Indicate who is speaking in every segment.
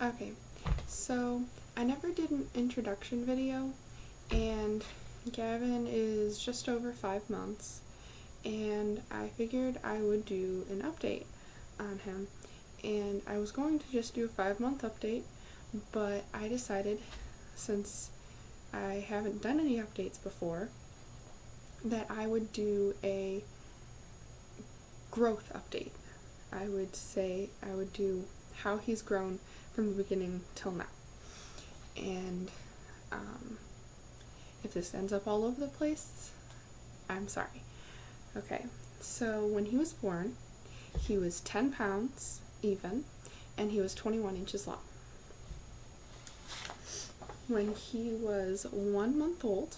Speaker 1: Okay, so I never did an introduction video, and Gavin is just over 5 months, and I figured I would do an update on him. And I was going to just do a 5-month update, but I decided, since I haven't done any updates before, that I would do a growth update. I would say I would do how he's grown from the beginning till now. And if this ends up all over the place, I'm sorry. Okay, so when he was born, he was 10 pounds even, and he was 21 inches long. When he was 1 month old,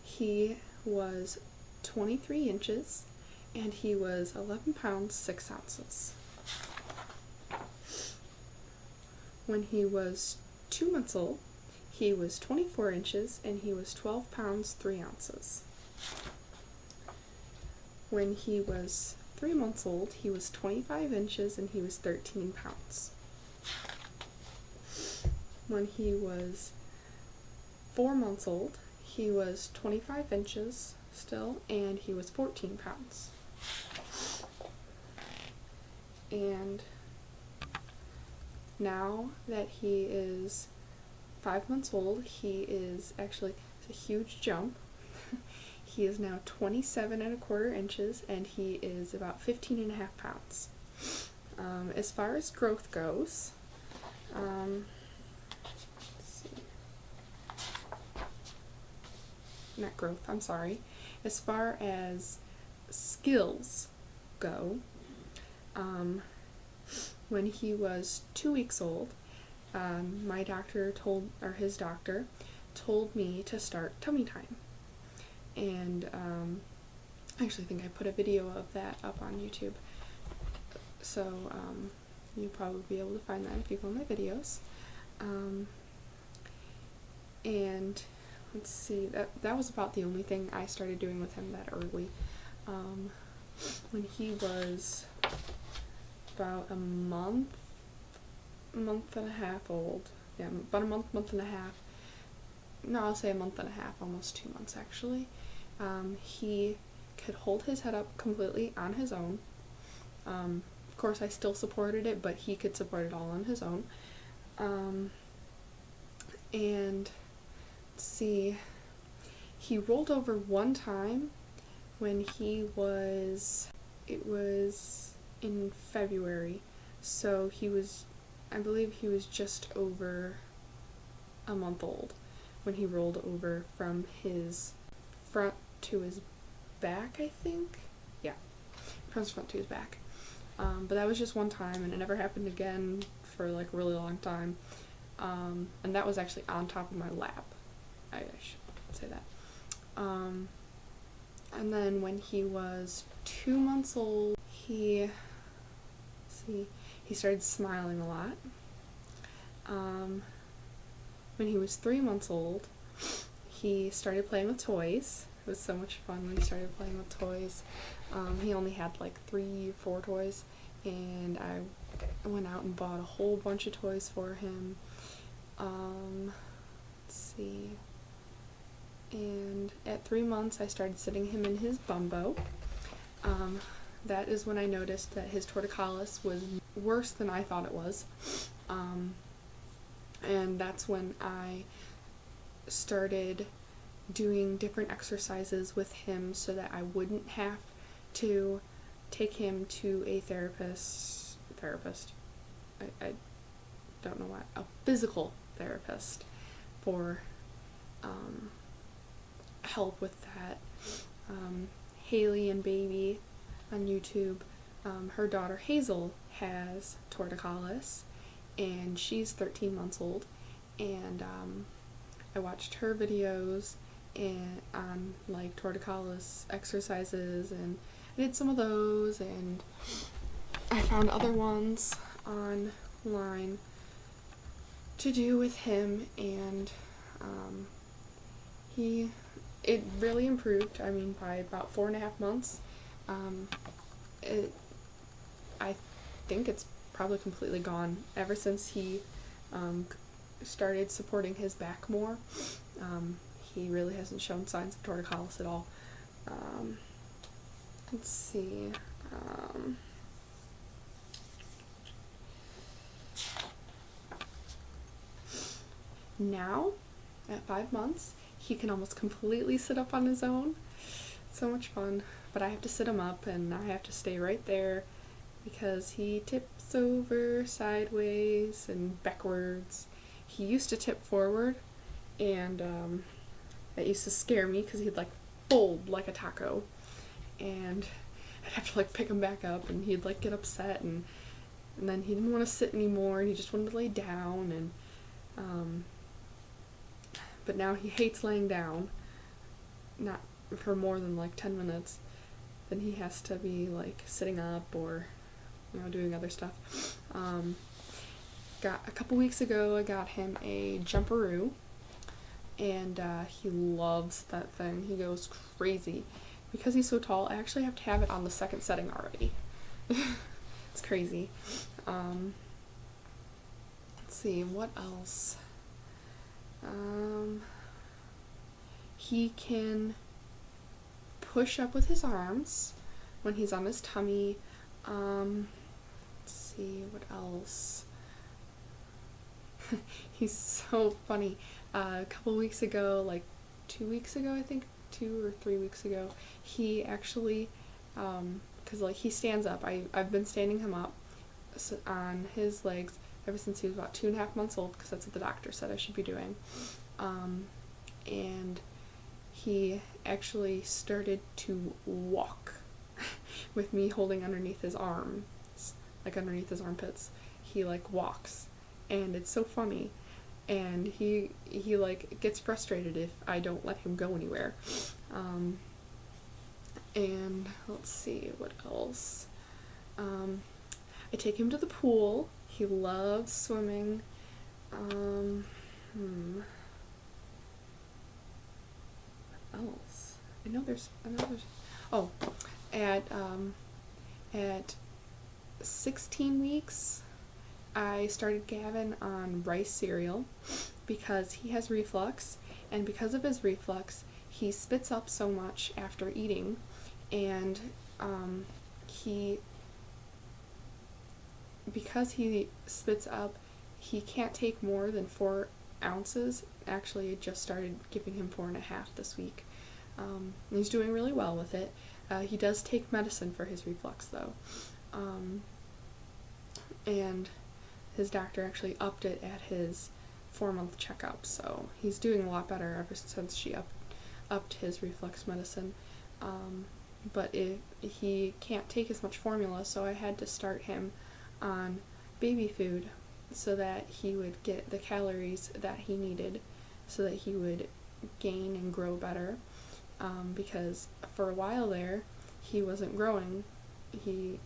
Speaker 1: he was 23 inches, and he was 11 pounds 6 ounces. When he was 2 months old, he was 24 inches, and he was 12 pounds 3 ounces. When he was 3 months old, he was 25 inches, and he was 13 pounds. When he was 4 months old, he was 25 inches still, and he was 14 pounds. And now that he is 5 months old, he is actually, it's a huge jump. He is now 27¼ inches, and he is about 15½ pounds. As far as growth goes, let's see. Not growth, I'm sorry. As far as skills go, when he was 2 weeks old, my doctor his doctor told me to start tummy time. And I actually think I put a video of that up on YouTube. So you'll probably be able to find that if you go on my videos. And let's see, that was about the only thing I started doing with him that early. When he was about a month and a half old, yeah, about a month and a half, no, I'll say a month and a half, almost 2 months actually, he could hold his head up completely on his own. Of course I still supported it, but he could support it all on his own. And let's see, he rolled over one time when it was in February, so I believe he was just over a month old when he rolled over from his front to his back, I think. Yeah, from his front to his back. But that was just one time, and it never happened again for like a really long time. And that was actually on top of my lap. I should say that. And then when he was 2 months old, he started smiling a lot. When he was 3 months old, he started playing with toys. It was so much fun when he started playing with toys. He only had like 3-4 toys, and I went out and bought a whole bunch of toys for him. Let's see. And at 3 months, I started sitting him in his bumbo. That is when I noticed that his torticollis was worse than I thought it was. And that's when I started doing different exercises with him so that I wouldn't have to take him to a therapist. I don't know why. A physical therapist for help with that. Haley and Baby on YouTube, her daughter Hazel has torticollis, and she's 13 months old, and I watched her videos on like torticollis exercises, and I did some of those, and I found other ones online to do with him, and it really improved. I mean, by about 4.5 months, I think it's probably completely gone. Ever since he started supporting his back more. He really hasn't shown signs of torticollis at all. Let's see. Now, at 5 months, he can almost completely sit up on his own. So much fun. But I have to sit him up and I have to stay right there because he tips over sideways and backwards. He used to tip forward, and that used to scare me because he'd like fold like a taco, and I'd have to like pick him back up, and he'd like get upset, and then he didn't want to sit anymore, and he just wanted to lay down, and but now he hates laying down, not for more than like 10 minutes. Then he has to be like sitting up or doing other stuff. Got a couple weeks ago, I got him a jumperoo, and he loves that thing. He goes crazy. Because he's so tall, I actually have to have it on the second setting already. It's crazy. Let's see, what else? He can push up with his arms when he's on his tummy. Let's see, what else? He's so funny. A couple weeks ago, like 2 weeks ago, I think, 2 or 3 weeks ago, he actually, because like he stands up. I've been standing him up on his legs ever since he was about 2.5 months old, because that's what the doctor said I should be doing. And he actually started to walk with me holding underneath his arms, like underneath his armpits. He like walks, and it's so funny. And he like gets frustrated if I don't let him go anywhere. And let's see, what else? I take him to the pool. He loves swimming. What else? I know there's oh, at 16 weeks, I started Gavin on rice cereal because he has reflux, and because of his reflux, he spits up so much after eating, and because he spits up, he can't take more than 4 ounces. Actually, I just started giving him 4.5 this week. He's doing really well with it. He does take medicine for his reflux, though. And his doctor actually upped it at his 4-month checkup, so he's doing a lot better ever since she upped his reflux medicine. But he can't take as much formula, so I had to start him on baby food so that he would get the calories that he needed so that he would gain and grow better. Because for a while there, he wasn't growing. He's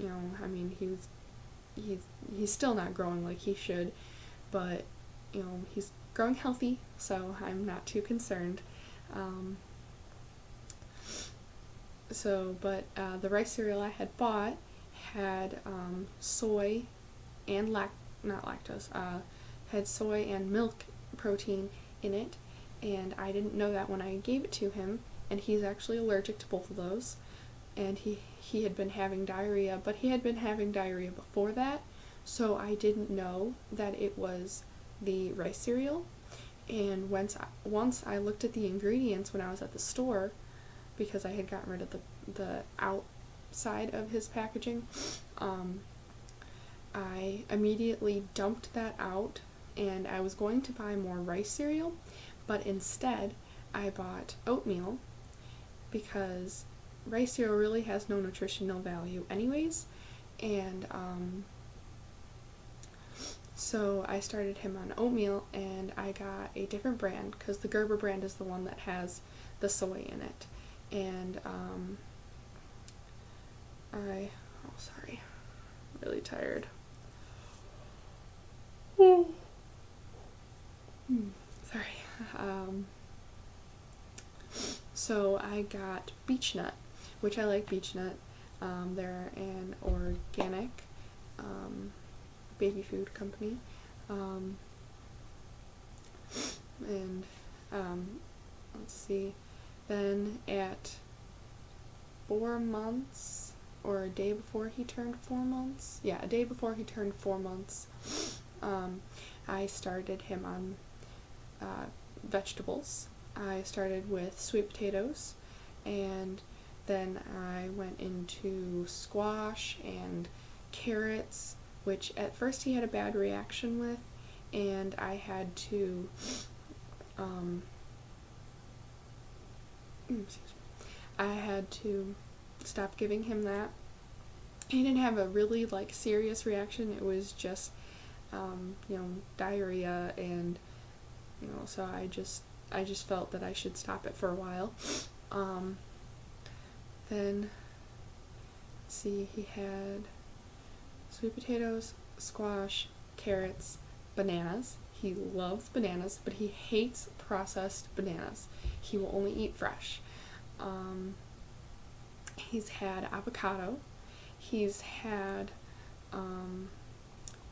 Speaker 1: still not growing like he should, but he's growing healthy, so I'm not too concerned. The rice cereal I had bought had soy and not lactose, had soy and milk protein in it, and I didn't know that when I gave it to him, and he's actually allergic to both of those, and he had been having diarrhea, but he had been having diarrhea before that, so I didn't know that it was the rice cereal. And once I looked at the ingredients when I was at the store, because I had gotten rid of the outside of his packaging, I immediately dumped that out, and I was going to buy more rice cereal, but instead I bought oatmeal, because rice cereal really has no nutritional value anyways, and so I started him on oatmeal, and I got a different brand, because the Gerber brand is the one that has the soy in it, and sorry, I'm really tired. Sorry. So I got beech nut, which I like beech nut. They're an organic baby food company. Then at 4 months, or a day before he turned 4 months, yeah, a day before he turned 4 months, I started him on vegetables. I started with sweet potatoes, and then I went into squash and carrots, which at first he had a bad reaction with, and I had to stop giving him that. He didn't have a really serious reaction. It was just diarrhea, and so I just felt that I should stop it for a while. Then let's see, he had sweet potatoes, squash, carrots, bananas. He loves bananas, but he hates processed bananas. He will only eat fresh. He's had avocado. He's had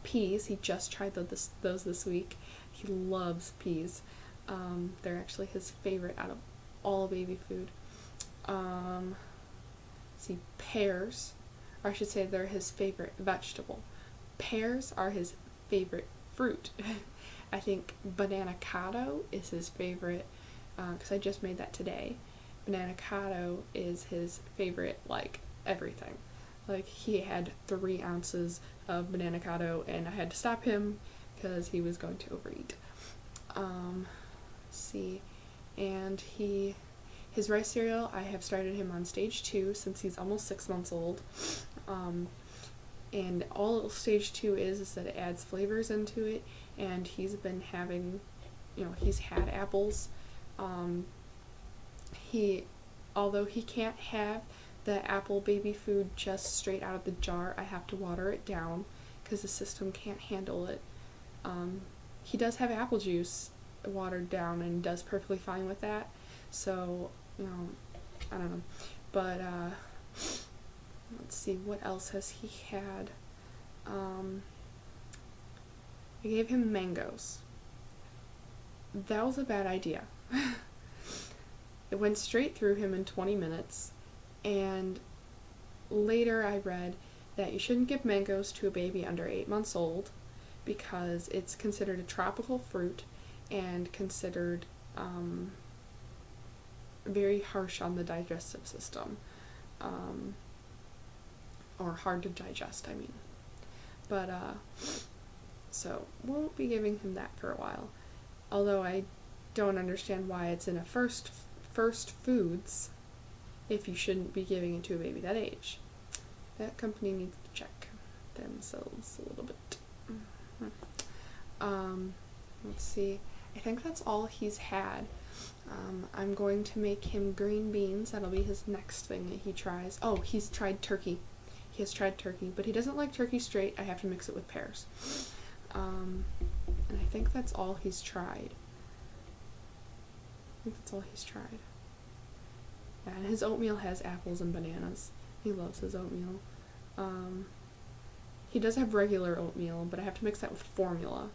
Speaker 1: peas. He just tried those this week. He loves peas. They're actually his favorite out of all baby food. See, pears, or I should say they're his favorite vegetable. Pears are his favorite fruit. I think bananacado is his favorite, because I just made that today. Bananacado is his favorite, everything. He had 3 ounces of bananacado, and I had to stop him because he was going to overeat. Let's see, and his rice cereal, I have started him on stage 2 since he's almost 6 months old. And all stage 2 is that it adds flavors into it, and he's been having, he's had apples. Although he can't have the apple baby food just straight out of the jar, I have to water it down because the system can't handle it. He does have apple juice watered down and does perfectly fine with that, so I don't know, but let's see, what else has he had? I gave him mangoes. That was a bad idea. It went straight through him in 20 minutes, and later I read that you shouldn't give mangoes to a baby under 8 months old because it's considered a tropical fruit and considered very harsh on the digestive system, or hard to digest, I mean. But so won't be giving him that for a while, although I don't understand why it's in a first foods if you shouldn't be giving it to a baby that age. That company needs to check themselves a little bit. Let's see, I think that's all he's had. I'm going to make him green beans. That'll be his next thing that he tries. Oh, he's tried turkey. He has tried turkey, but he doesn't like turkey straight. I have to mix it with pears. And I think that's all he's tried. Yeah, and his oatmeal has apples and bananas. He loves his oatmeal. He does have regular oatmeal, but I have to mix that with formula,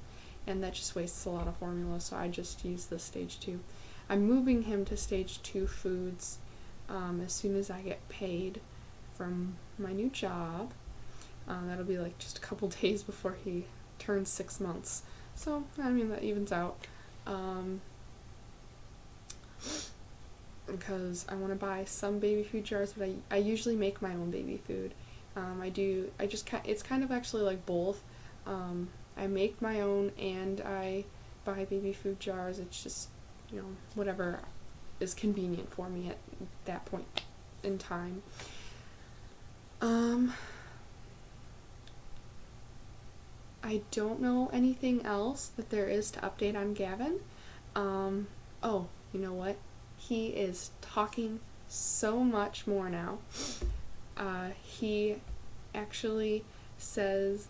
Speaker 1: and that just wastes a lot of formula, so I just use the stage 2. I'm moving him to stage 2 foods as soon as I get paid from my new job. That'll be just a couple days before he turns 6 months. So, I mean, that evens out. Because I want to buy some baby food jars, but I usually make my own baby food. It's kind of actually both. I make my own and I buy baby food jars. It's just, whatever is convenient for me at that point in time. I don't know anything else that there is to update on Gavin. Oh, you know what? He is talking so much more now. He actually says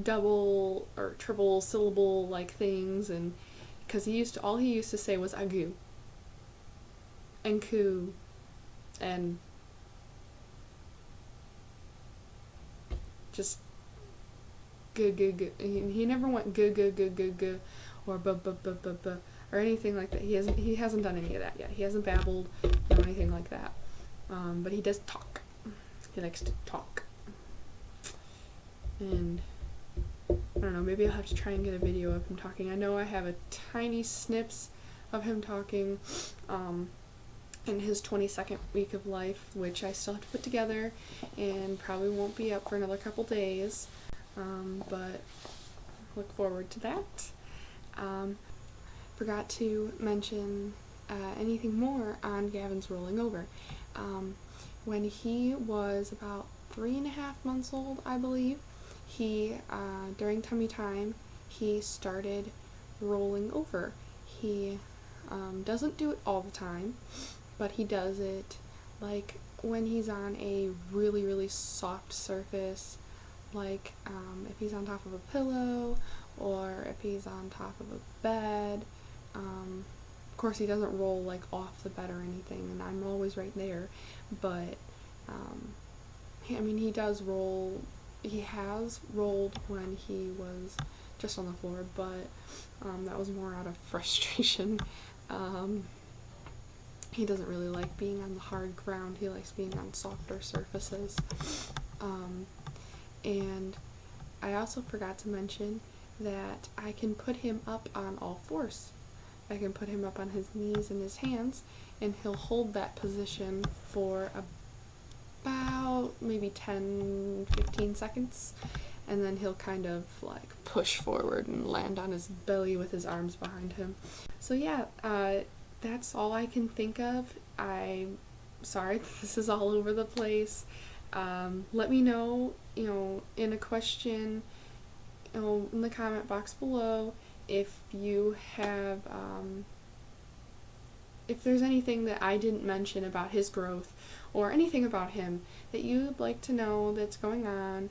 Speaker 1: double or triple syllable things, and because all he used to say was agu and coo and just g. He never went g or b. or anything like that. He hasn't done any of that yet. He hasn't babbled or anything like that. But he does talk. He likes to talk. And I don't know, maybe I'll have to try and get a video of him talking. I know I have a tiny snips of him talking in his 22nd week of life, which I still have to put together and probably won't be up for another couple days, but look forward to that. Forgot to mention anything more on Gavin's rolling over. When he was about 3.5 months old, I believe, he, during tummy time, he started rolling over. He doesn't do it all the time, but he does it like when he's on a really, really soft surface, like if he's on top of a pillow or if he's on top of a bed. Of course, he doesn't roll like off the bed or anything, and I'm always right there, but he does roll. He has rolled when he was just on the floor, but that was more out of frustration. He doesn't really like being on the hard ground. He likes being on softer surfaces. And I also forgot to mention that I can put him up on all fours. I can put him up on his knees and his hands, and he'll hold that position for about maybe 10-15 seconds, and then he'll kind of like push forward and land on his belly with his arms behind him. So yeah, that's all I can think of. I'm sorry this is all over the place. Let me know, in a question, in the comment box below, if you have, if there's anything that I didn't mention about his growth or anything about him that you'd like to know that's going on.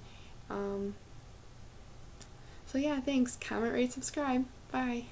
Speaker 1: So yeah, thanks. Comment, rate, subscribe. Bye.